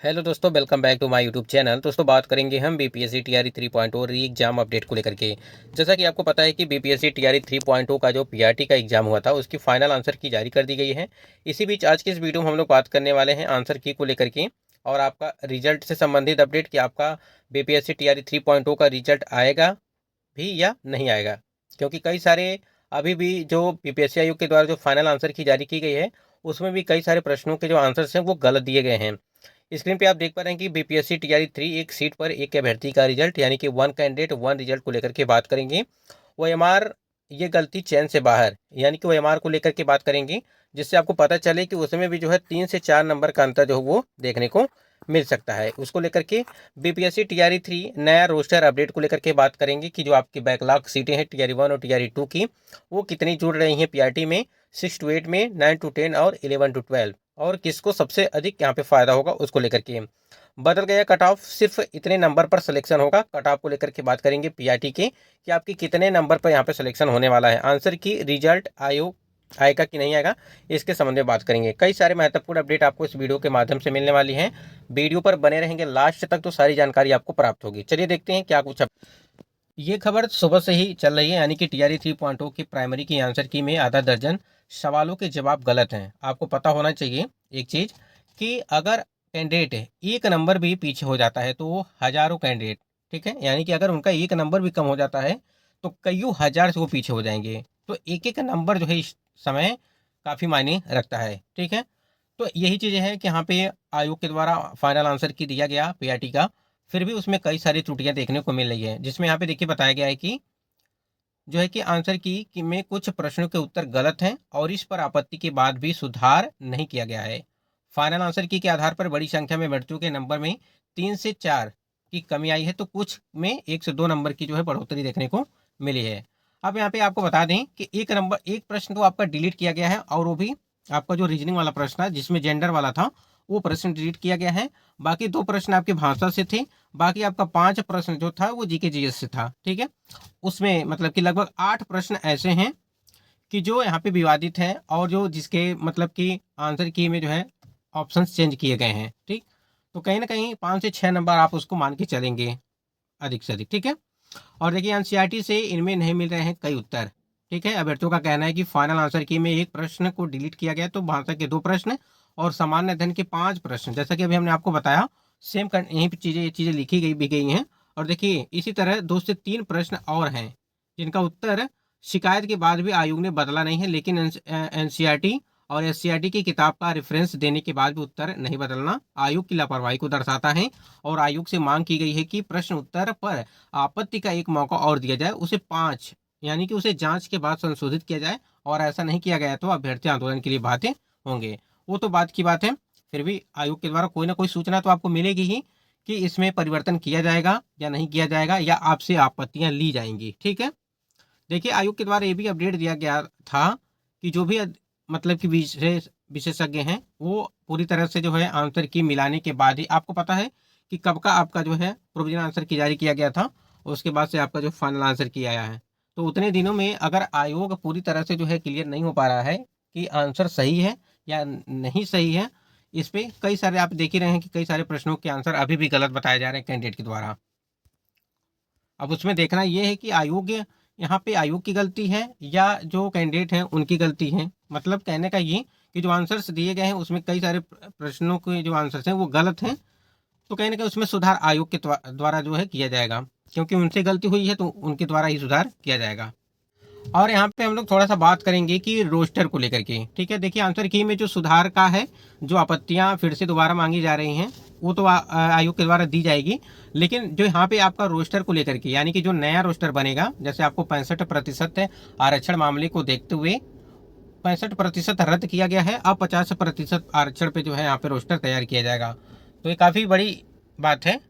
Hello दोस्तों, welcome back to my YouTube channel. दोस्तों बात करेंगे हम बीपीएससी टीआरई 3.0 री एग्जाम अपडेट को लेकर के। जैसा कि आपको पता है कि बीपीएससी टीआरई 3.0 का जो पीआरटी का एग्जाम हुआ था उसकी फाइनल आंसर की जारी कर दी गई है। इसी बीच आज की इस वीडियो में हम लोग बात करने वाले हैं आंसर की को लेकर के और आपका रिजल्ट से संबंधित अपडेट कि आपका बीपीएससी टीआरई 3.0 का रिजल्ट आएगा भी या नहीं आएगा, क्योंकि कई सारे अभी भी जो बीपीएससी आयोग के द्वारा जो फाइनल आंसर की जारी की गई है उसमें भी कई सारे प्रश्नों के जो आंसर्स हैं वो गलत दिए गए हैं। स्क्रीन पे आप देख पा रहे हैं कि बीपीएससी टीआरई 3 एक सीट पर एक अभ्यर्थी का रिजल्ट यानी कि वन कैंडिडेट वन रिजल्ट को लेकर के बात करेंगे। ओएमआर ये गलती चयन से बाहर यानी कि ओएमआर को लेकर के बात करेंगे, जिससे आपको पता चले कि उसमें भी जो है 3 से 4 नंबर का अंतर जो है वो देखने को मिल सकता है। उसको लेकर के बीपीएससी टीआरई 3 नया रोस्टर अपडेट को लेकर के बात करेंगे कि जो आपकी बैकलॉग सीटें हैं टीआरई 1 और टीआरई 2 की वो कितनी जुड़ रही हैं पीआरटी में, 6 to 8 में, 9 to 10 और 11 to 12, और किसको सबसे अधिक यहाँ पे फायदा होगा उसको लेकर के। बदल गया कट ऑफ, सिर्फ इतने नंबर पर सिलेक्शन होगा। कट ऑफ को लेकर के बात करेंगे पीआरटी के कि आपकी कितने नंबर पर यहाँ पे सिलेक्शन होने वाला है। आंसर की रिजल्ट आयोग आएगा कि नहीं आएगा इसके संबंध में बात करेंगे। कई सारे महत्वपूर्ण अपडेट आपको इस वीडियो के माध्यम से मिलने वाली हैं। वीडियो पर बने रहेंगे लास्ट तक तो सारी जानकारी आपको प्राप्त होगी। चलिए देखते हैं क्या कुछ। ये खबर सुबह से ही चल रही है यानी कि टीआरई 3.0 की प्राइमरी की आंसर की में आधा दर्जन सवालों के जवाब गलत हैं। आपको पता होना चाहिए एक चीज कि अगर कैंडिडेट एक नंबर भी पीछे हो जाता है तो वो हजारों कैंडिडेट, ठीक है, यानी कि अगर उनका एक नंबर भी कम हो जाता है तो कईयों हजार से वो पीछे हो जाएंगे। तो एक एक नंबर जो है इस समय काफी मायने रखता है, ठीक है। तो यही चीजें हैं कि यहाँ पे आयोग के द्वारा फाइनल आंसर की दिया गया पीआरटी का, फिर भी उसमें कई सारी त्रुटियां देखने को मिल रही है, जिसमें यहाँ पे देखिए बताया गया है कि जो है कि आंसर की कि में कुछ प्रश्नों के उत्तर गलत हैं और इस पर आपत्ति के बाद भी सुधार नहीं किया गया है। फाइनल आंसर की के आधार पर बड़ी संख्या में अभ्यर्थियों के नंबर में 3 से 4 की कमी आई है, तो कुछ में 1 से 2 नंबर की जो है बढ़ोतरी देखने को मिली है। अब यहाँ पे आपको बता दें कि एक प्रश्न तो आपका डिलीट किया गया है और वो भी आपका जो रीजनिंग वाला प्रश्न था जिसमें जेंडर वाला था वो प्रश्न डिलीट किया गया है। बाकी 2 प्रश्न आपके भाषा से थे। बाकी आपका 5 प्रश्न जो था वो जीके जीएस से था, ठीक है। उसमें मतलब कि लगभग 8 प्रश्न ऐसे हैं कि जो यहाँ पे विवादित हैं और जो जिसके मतलब कि आंसर की में जो है ऑप्शंस चेंज किए गए हैं, ठीक। तो कहीं ना कहीं 5 से 6 नंबर आप उसको मान के चलेंगे अधिक से अधिक, ठीक है। और देखिए एनसीईआरटी से इनमें नहीं मिल रहे हैं कई उत्तर, ठीक है। अभ्यर्थियों का कहना है कि फाइनल आंसर की में एक प्रश्न को डिलीट किया गया तो भाषा के 2 प्रश्न और सामान्य अध्ययन के 5 प्रश्न, जैसा कि अभी हमने आपको बताया सेम यहीं पर ये चीजें लिखी गई भी गई हैं। और देखिए इसी तरह 2 से 3 प्रश्न और हैं जिनका उत्तर शिकायत के बाद भी आयोग ने बदला नहीं है, लेकिन एनसीईआरटी और एससीईआरटी की किताब का रेफरेंस देने के बाद भी उत्तर नहीं बदलना आयोग की लापरवाही को दर्शाता है। और आयोग से मांग की गई है कि प्रश्न उत्तर पर आपत्ति का एक मौका और दिया जाए, उसे 5 यानी कि उसे जांच के बाद संशोधित किया जाए, और ऐसा नहीं किया गया तो अभ्यर्थी आंदोलन के लिए बातें होंगे। वो तो बात की बात है, फिर भी आयोग के द्वारा कोई ना कोई सूचना तो आपको मिलेगी ही कि इसमें परिवर्तन किया जाएगा या नहीं किया जाएगा या आपसे आपत्तियां ली जाएंगी, ठीक है। देखिए आयोग के द्वारा ये भी अपडेट दिया गया था कि जो भी मतलब कि विशेषज्ञ हैं वो पूरी तरह से जो है आंसर की मिलाने के बाद ही, आपको पता है कि कब का आपका जो है प्रोविजनल आंसर की जारी किया गया था, उसके बाद से आपका जो फाइनल आंसर की आया है। तो उतने दिनों में अगर आयोग पूरी तरह से जो है क्लियर नहीं हो पा रहा है कि आंसर सही है या नहीं सही है, इस पे कई सारे आप देख ही रहे हैं कि कई सारे प्रश्नों के आंसर अभी भी गलत बताए जा रहे हैं कैंडिडेट के द्वारा। अब उसमें देखना ये है कि आयोग यहाँ पे आयोग की गलती है या जो कैंडिडेट हैं उनकी गलती है। मतलब कहने का ये कि जो आंसर्स दिए गए हैं उसमें कई सारे प्रश्नों के जो आंसर्स हैं वो गलत हैं, तो कहीं ना कहीं उसमें सुधार आयोग के द्वारा जो है किया जाएगा, क्योंकि उनसे गलती हुई है तो उनके द्वारा ही सुधार किया जाएगा। और यहाँ पे हम लोग थोड़ा सा बात करेंगे कि रोस्टर को लेकर के, ठीक है। देखिए आंसर की में जो सुधार का है, जो आपत्तियां फिर से दोबारा मांगी जा रही हैं वो तो आयोग के द्वारा दी जाएगी, लेकिन जो यहाँ पे आपका रोस्टर को लेकर के यानी कि जो नया रोस्टर बनेगा, जैसे आपको 65% आरक्षण मामले को देखते हुए 65% रद्द किया गया है, अब 50% आरक्षण पे जो है यहाँ पे रोस्टर तैयार किया जाएगा। तो ये काफी बड़ी बात है।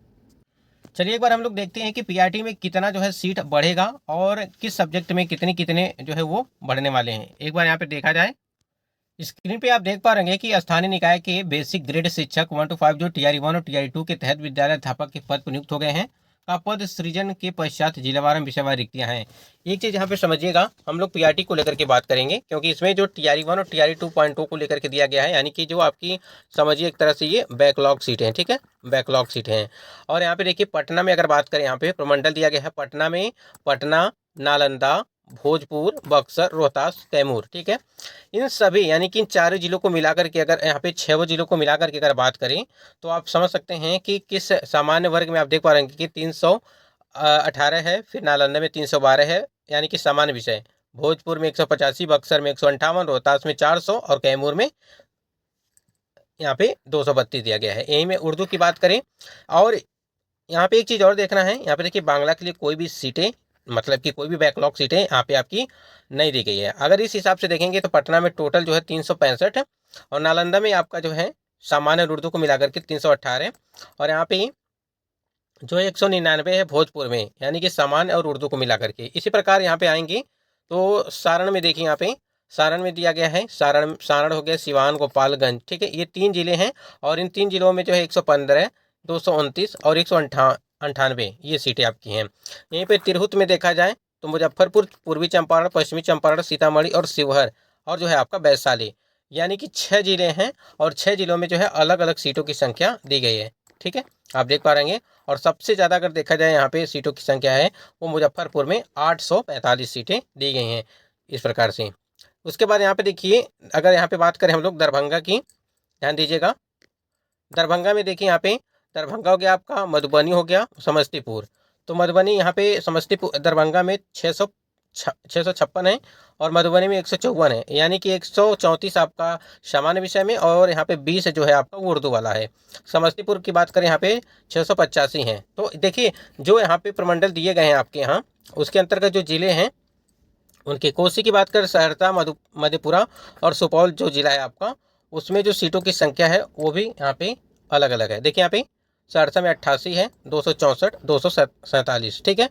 चलिए एक बार हम लोग देखते हैं कि पीआरटी में कितना जो है सीट बढ़ेगा और किस सब्जेक्ट में कितने कितने जो है वो बढ़ने वाले हैं। एक बार यहाँ पे देखा जाए, स्क्रीन पे आप देख पा रहे हैं कि स्थानीय निकाय के बेसिक ग्रेड शिक्षक 1 to 5 जो टीआरई 1 और टीआरई 2 के तहत विद्यालय अध्यापक के पद पर नियुक्त हो गए हैं। का पद सृजन के पश्चात जिलावार में विषयवार रिक्तियां हैं। एक चीज़ यहाँ पे समझिएगा, हम लोग पीआरटी को लेकर के बात करेंगे, क्योंकि इसमें जो टीआरई 1 और टीआरई 2.0 को लेकर के दिया गया है, यानी कि जो आपकी समझिए एक तरह से ये बैकलॉग सीटें हैं, ठीक है, बैकलॉग सीटें हैं। और यहाँ पे देखिए पटना में अगर बात करें, यहाँ पे प्रमंडल दिया गया है पटना में, पटना, नालंदा, भोजपुर, बक्सर, रोहतास, कैमूर, ठीक है। इन सभी यानी कि इन चारों जिलों को मिलाकर के अगर यहाँ पे 6 जिलों को मिलाकर के अगर बात करें, तो आप समझ सकते हैं कि किस सामान्य वर्ग में आप देख पा रहे हैं कि 318 है, फिर नालंदा में 312 है, यानी कि सामान्य विषय। भोजपुर में 185, बक्सर में 158, रोहतास में 400 और कैमूर में यहाँ पे 232 दिया गया है। यही में उर्दू की बात करें, और यहाँ पे एक चीज़ और देखना है, यहाँ पे देखिए बांग्ला के लिए कोई भी सीटें, मतलब कि कोई भी बैकलॉग सीटें यहाँ पे आपकी नहीं दी गई है। अगर इस हिसाब से देखेंगे तो पटना में टोटल जो है 365 है, और नालंदा में आपका जो है सामान्य उर्दू को मिलाकर के 318, और यहाँ पे जो 199 है भोजपुर में, यानी कि सामान्य और उर्दू को मिलाकर के। इसी प्रकार यहाँ पे आएंगे तो सारण में देखिए, यहाँ पे सारण में दिया गया है, सारण हो गया, सिवान, गोपालगंज, ठीक है, ये 3 जिले हैं, और इन 3 जिलों में जो है 115, 229 और 198 ये सीटें आपकी हैं। यहीं पे तिरहुत में देखा जाए तो मुजफ्फरपुर, पूर्वी चंपारण, पश्चिमी चंपारण, सीतामढ़ी और शिवहर, और जो है आपका वैशाली, यानी कि 6 जिले हैं, और 6 जिलों में जो है अलग अलग सीटों की संख्या दी गई है, ठीक है, आप देख पा रहे हैं। और सबसे ज़्यादा अगर देखा जाए यहाँ पे सीटों की संख्या है, वो मुजफ्फरपुर में 845 सीटें दी गई हैं इस प्रकार से। उसके बाद यहाँ पे देखिए, अगर यहाँ पे बात करें हम लोग दरभंगा की, ध्यान दीजिएगा, दरभंगा में देखिए, यहाँ पे दरभंगा हो गया आपका, मधुबनी हो गया, समस्तीपुर। तो मधुबनी यहाँ पे समस्तीपुर, दरभंगा में 656 है, और मधुबनी में 154 है, यानी कि 134 आपका सामान्य विषय में, और यहाँ पे 20 जो है आपका वो उर्दू वाला है। समस्तीपुर की बात करें, यहाँ पे 685 हैं। तो देखिए जो यहाँ पे प्रमंडल दिए गए हैं आपके यहाँ, उसके अंतर्गत जो जिले हैं उनके, कोसी की बात करें, सहरसा, मधेपुरा और सुपौल जो जिला है आपका, उसमें जो सीटों की संख्या है वो भी यहाँ पे अलग अलग है। देखिए यहाँ पे सहरसा में 88 है, 264, 247, ठीक है।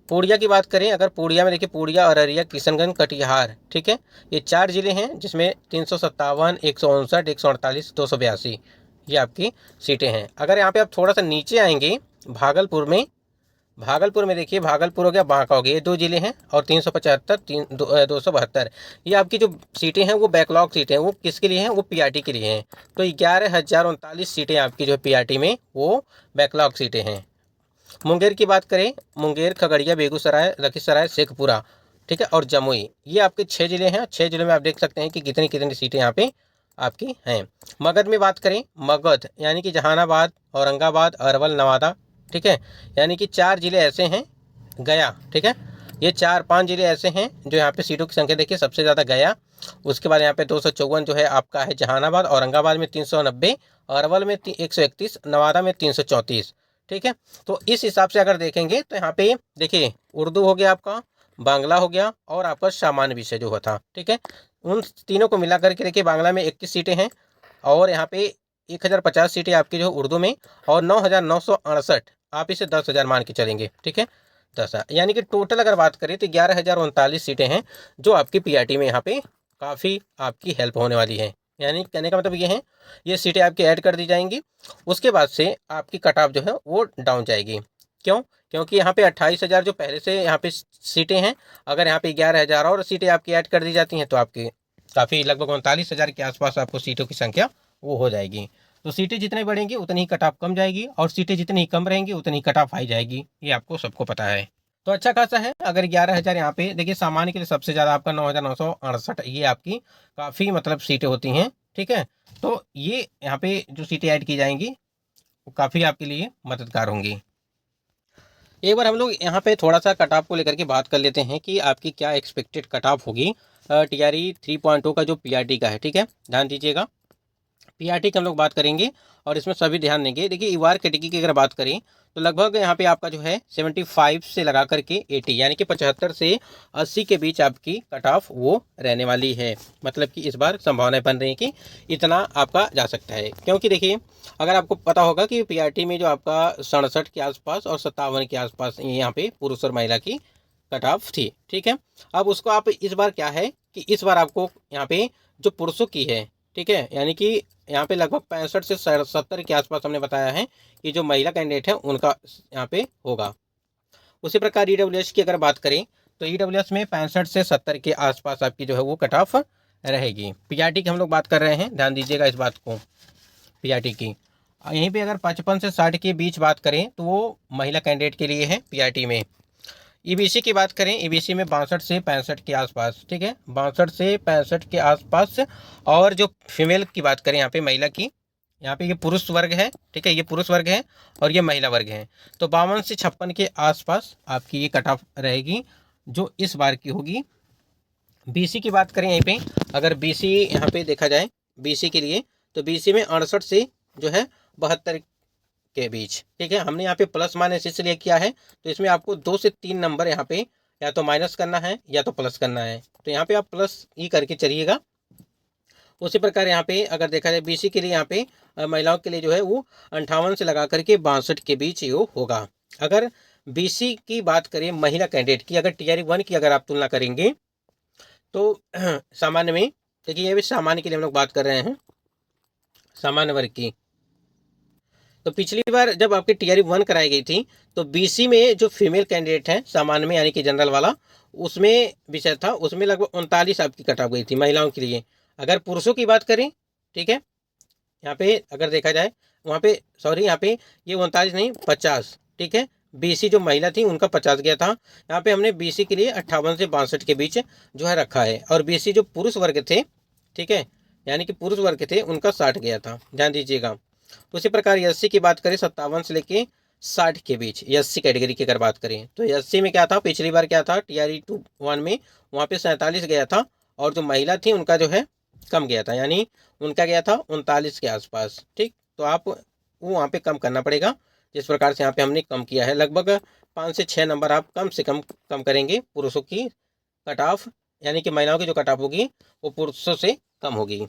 पूर्णिया की बात करें, अगर पूर्णिया में देखिए, पूर्णिया, अररिया, किशनगंज, कटिहार, ठीक है, ये 4 जिले हैं जिसमें 357, 159, 148, 282 ये आपकी सीटें हैं। अगर यहाँ पे आप थोड़ा सा नीचे आएंगे, भागलपुर में देखिए, भागलपुर हो गया, बांका हो गया, ये 2 जिले हैं, और 375, 272 ये आपकी जो सीटें हैं वो बैकलॉग सीटें हैं। वो किसके लिए हैं? वो पीआरटी के लिए हैं। तो 11,039 सीटें आपकी जो है पीआरटी में वो बैकलॉग सीटें हैं। मुंगेर की बात करें, मुंगेर, खगड़िया, बेगूसराय, लखीसराय, शेखपुरा, ठीक है, और जमुई, ये आपके 6 जिले हैं। 6 जिलों में आप देख सकते हैं कि कितनी कितनी सीटें यहाँ पे आपकी हैं। मगध में बात करें, मगध यानी कि जहानाबाद, औरंगाबाद, अरवल, नवादा, ठीक है, यानी कि 4 जिले ऐसे हैं, गया, ठीक है, ये 4-5 जिले ऐसे हैं जो यहाँ पे सीटों की संख्या देखिए सबसे ज़्यादा गया। उसके बाद यहाँ पे 254 जो है आपका है जहानाबाद, औरंगाबाद में 390, अरवल में 131, नवादा में 334, ठीक है। तो इस हिसाब से अगर देखेंगे तो यहाँ पे देखिए उर्दू हो गया आपका, बांग्ला हो गया, और आपका सामान्य विषय जो होता, ठीक है, उन तीनों को मिला करके देखिए बांग्ला में 21 सीटें हैं, और यहाँ पे 1050 सीटें आपकी जो उर्दू में, और 9,968, आप इसे 10,000 मान के चलेंगे, ठीक है, 10,000, यानी कि टोटल अगर बात करें तो 11,039 सीटें हैं जो आपकी पीआरटी में यहाँ पे काफ़ी आपकी हेल्प होने वाली है। यानी कहने का मतलब ये है, ये सीटें आपकी ऐड कर दी जाएंगी, उसके बाद से आपकी कट ऑफ जो है वो डाउन जाएगी। क्यों? क्योंकि यहाँ पे 28,000 जो पहले से यहाँ पे सीटें हैं, अगर यहाँ पे 11,000 और सीटें आपकी ऐड कर दी जाती हैं तो आपकी काफ़ी लगभग 39,000 के आसपास आपको सीटों की संख्या वो हो जाएगी। तो सीटें जितनी बढ़ेंगी उतनी ही कट ऑफ कम जाएगी, और सीटें जितनी कम रहेंगी उतनी कट ऑफ हाई जाएगी, ये आपको सबको पता है। तो अच्छा खासा है। अगर 11,000 यहाँ पे देखिए, सामान्य के लिए सबसे ज़्यादा आपका 9,968 ये आपकी काफ़ी मतलब सीटें होती हैं, ठीक है। तो ये यहाँ पे जो सीटें ऐड की जाएंगी वो काफ़ी आपके लिए मददगार होंगी। एक बार हम लोग यहाँ पे थोड़ा सा कट ऑफ को लेकर के बात कर लेते हैं कि आपकी क्या एक्सपेक्टेड कट ऑफ होगी टीआरई 3.0 का जो पीआरटी का है, ठीक है, ध्यान दीजिएगा। पीआरटी की हम लोग बात करेंगे और इसमें सभी ध्यान देंगे। देखिए ईवार कैटेगरी की अगर बात करें तो लगभग यहाँ पे आपका जो है 75 से लगा करके 80 यानी कि 75 से 80 के बीच आपकी कट ऑफ वो रहने वाली है। मतलब कि इस बार संभावनाएं बन रही हैं कि इतना आपका जा सकता है। क्योंकि देखिए अगर आपको पता होगा कि पीआरटी में जो आपका 67 के आसपास और 57 के आसपास यहाँ पे पुरुष और महिला की कट ऑफ थी, ठीक है। अब उसको आप इस बार क्या है कि इस बार आपको यहाँ पे जो पुरुषों की है, ठीक है, यानी कि यहाँ पे लगभग 65 से 70 के आसपास हमने बताया है कि जो महिला कैंडिडेट है उनका यहाँ पे होगा। उसी प्रकार ईडब्ल्यूएस की अगर बात करें तो ईडब्ल्यूएस में 65 से 70 के आसपास आपकी जो है वो कट ऑफ रहेगी। पीआरटी की हम लोग बात कर रहे हैं, ध्यान दीजिएगा इस बात को। पीआरटी की यहीं पे अगर 55 से 60 के बीच बात करें तो वो महिला कैंडिडेट के लिए है पीआरटी में। ईबीसी की बात करें, ईबीसी में 62 से 65 के आसपास, ठीक है, 62 से 65 के आसपास। और जो फीमेल की बात करें यहाँ पे महिला की, यहाँ पे ये पुरुष वर्ग है, ठीक है, ये पुरुष वर्ग है और ये महिला वर्ग है, तो 52 से 56 के आसपास आपकी ये कट ऑफ रहेगी जो इस बार की होगी। बीसी की बात करें यहीं पे, अगर बीसी यहाँ पे देखा जाए बीसी के लिए, तो बीसी में 68 से जो है 72 के बीच, ठीक है। हमने यहाँ पे प्लस माइनस इसलिए किया है, तो इसमें आपको 2 से 3 नंबर यहाँ पे या तो माइनस करना है या तो प्लस करना है, तो यहाँ पे आप प्लस ही करके चलिएगा। उसी प्रकार यहाँ पे अगर देखा जाए बीसी के लिए, यहाँ पे महिलाओं के लिए जो है वो 58 से लगा करके 62 के बीच ये होगा। अगर बीसी की बात करें महिला कैंडिडेट की, अगर टीआरई 1 की अगर आप तुलना करेंगे तो सामान्य में, देखिए ये भी सामान्य के लिए हम लोग बात कर रहे हैं, सामान्य वर्ग की। तो पिछली बार जब आपकी टीआरई 1 कराई गई थी तो बीसी में जो फीमेल कैंडिडेट है सामान्य में यानी कि जनरल वाला, उसमें विषय था, उसमें लगभग 39 आपकी कट ऑफ गई थी महिलाओं के लिए। अगर पुरुषों की बात करें, ठीक है, यहाँ पे अगर देखा जाए वहाँ पे सॉरी यहाँ पे ये 39 नहीं 50, ठीक है, बीसी जो महिला थी उनका 50 गया था। यहाँ पे हमने बीसी के लिए 58 से 62 के बीच जो है रखा है, और बीसी जो पुरुष वर्ग थे, ठीक है, यानी कि पुरुष वर्ग थे उनका 60 गया था, ध्यान दीजिएगा। उसी प्रकार एससी की बात करें 57 से लेके 60 के बीच, एससी कैटेगरी की अगर बात करें तो एससी में क्या था, पिछली बार क्या था टीआरई 1 में वहाँ पे 47 गया था, और जो महिला थी उनका जो है कम गया था, यानी उनका गया था 39 के आसपास, ठीक। तो आप वो वहाँ पे कम करना पड़ेगा, जिस प्रकार से यहाँ पे हमने कम किया है, लगभग 5 से 6 नंबर आप कम से कम करेंगे पुरुषों की कट ऑफ, यानी कि महिलाओं की जो कट ऑफ होगी वो पुरुषों से कम होगी।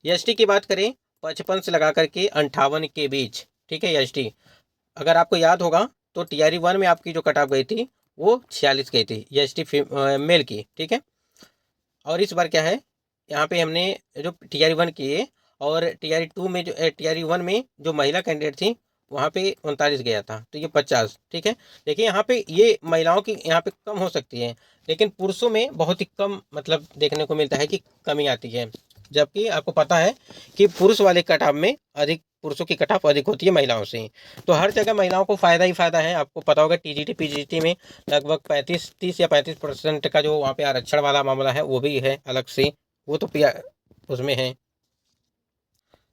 एसटी की बात करें 55 से लगा करके 58 के बीच, ठीक है। एसटी अगर आपको याद होगा तो टीआरई 1 में आपकी जो कट ऑफ गई थी वो 46 गई थी एसटी मेल की, ठीक है। और इस बार क्या है, यहाँ पे हमने जो टीआरई 1 किए और टीआरई 2 में जो टीआरई 1 में जो महिला कैंडिडेट थी वहाँ पे 39 गया था, तो ये 50, ठीक है। देखिए यहाँ पे ये महिलाओं की यहाँ पे कम हो सकती है, लेकिन पुरुषों में बहुत ही कम मतलब देखने को मिलता है कि कमी आती है, जबकि आपको पता है कि पुरुष वाले कट ऑफ में अधिक, पुरुषों की कट ऑफ अधिक होती है महिलाओं से। तो हर जगह महिलाओं को फ़ायदा ही फ़ायदा है। आपको पता होगा टीजीटी पीजीटी में लगभग 30 या 35% का जो वहाँ पे आरक्षण वाला मामला है वो भी है अलग से, वो तो उसमें है।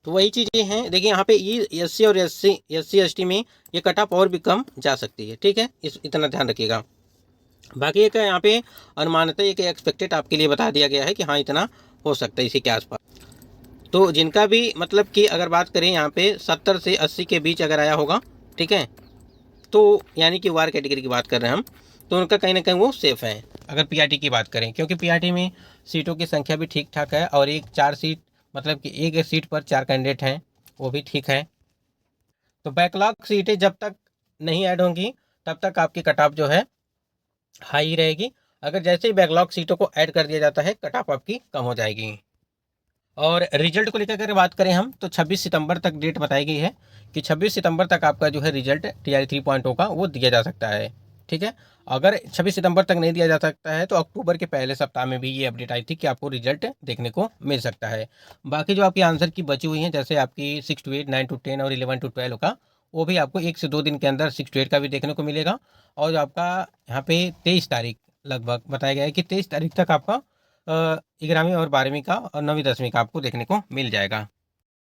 तो वही चीज़ें हैं। देखिए यहाँ पे एससी और एससी एसटी में ये कट ऑफ और भी कम जा सकती है, ठीक है, इतना ध्यान रखिएगा। बाकी एक यहाँ पे अनुमानतः एक एक्सपेक्टेड आपके लिए बता दिया गया है कि हाँ इतना हो सकता है इसी के आसपास। तो जिनका भी मतलब कि अगर बात करें यहाँ पे 70 से 80 के बीच अगर आया होगा, ठीक है, तो यानी कि वार कैटेगरी की बात कर रहे हैं हम, तो उनका कहीं ना कहीं वो सेफ़ है अगर पीआरटी की बात करें, क्योंकि पीआरटी में सीटों की संख्या भी ठीक ठाक है, और 4 सीट मतलब कि एक सीट पर 4 कैंडिडेट हैं, वो भी ठीक है। तो बैकलॉग सीटें जब तक नहीं ऐड होंगी तब तक आपकी कट ऑफ जो है हाई रहेगी। अगर जैसे ही बैकलॉग सीटों को ऐड कर दिया जाता है कट ऑफ आपकी कम हो जाएगी। और रिजल्ट को लेकर अगर बात करें हम तो 26 सितंबर तक डेट बताई गई है कि 26 सितंबर तक आपका जो है रिजल्ट टीआरई 3.0 का वो दिया जा सकता है, ठीक है। अगर 26 सितंबर तक नहीं दिया जा सकता है तो अक्टूबर के पहले सप्ताह में भी ये अपडेट आई थी कि आपको रिजल्ट देखने को मिल सकता है। बाकी जो आपकी आंसर की बची हुई हैं, जैसे आपकी 6 to 8, 9 to 10 और 11 to 12 का, वो भी आपको 1 से 2 दिन के अंदर 6 to 8 का भी देखने को मिलेगा। और जो आपका यहाँ पे 23 तारीख लगभग बताया गया है कि 23 तारीख तक आपका 11वीं और 12वीं का और 9वीं 10वीं का आपको देखने को मिल जाएगा।